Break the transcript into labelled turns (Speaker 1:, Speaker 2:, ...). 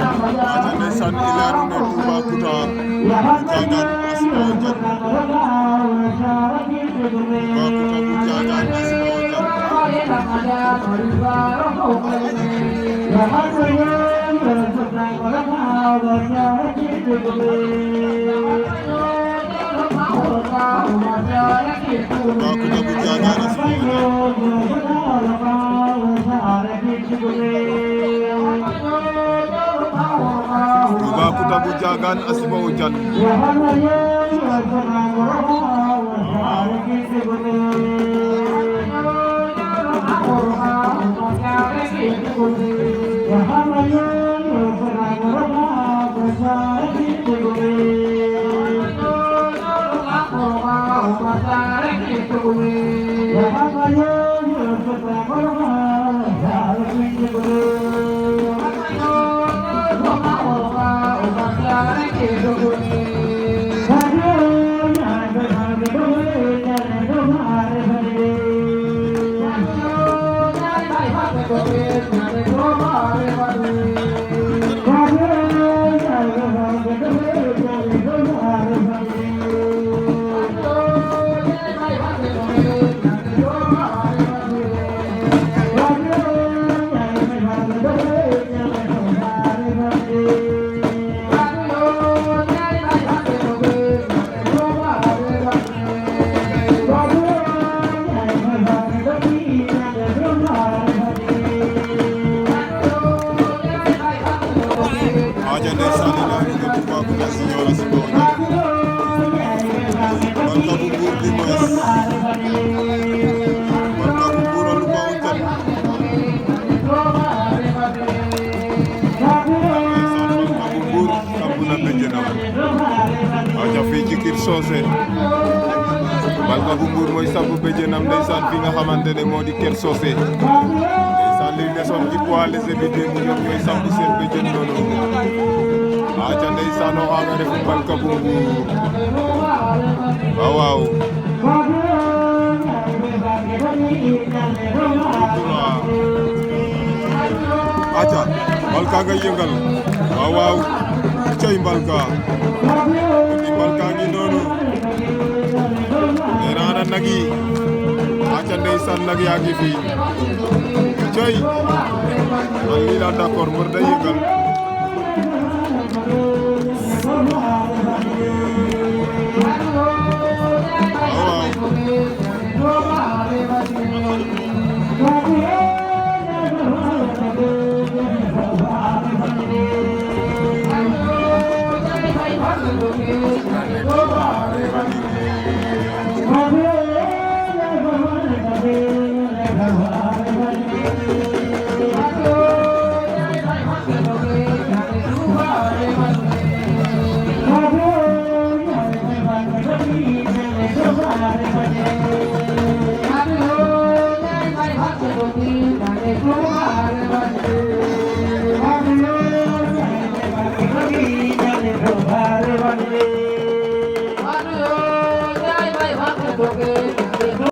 Speaker 1: aca ndeysaan i leya nuun ne Toubacouta Diagane a siɓa o Diane Toubacouta bu Diagane a siɓa o Toubacouta bu Diagane a siɓa Toubacouta bu Diagane a siɓa o Diane aja ndeysaan i leya nuun ne Toubacouta Junior a siɓa o Diane Balka bu Mbour Limoges Balka bu Mbour a luɓa o Diane Balka bu Mbour sambuna Mbédiénam aja fii ci Kër Socé Balka bu Mbour mooy sambu Mbédiénam ndeysaan fi nga xamante ne moo di Kër Socé ndeysaan li desoon ci poids léger bi démb ñoom ñooy sambu seen béjjén noonu aca ndeysaan o xaaga refu Balka bu Mbour waaw waaw aca Balka nga yëngal waaw waaw cey Balka di Balka ngi noonu nee naa na nag yi aca ndeysaan nag yaa ngi fi cey man lii laa d'accord mbër day yëngal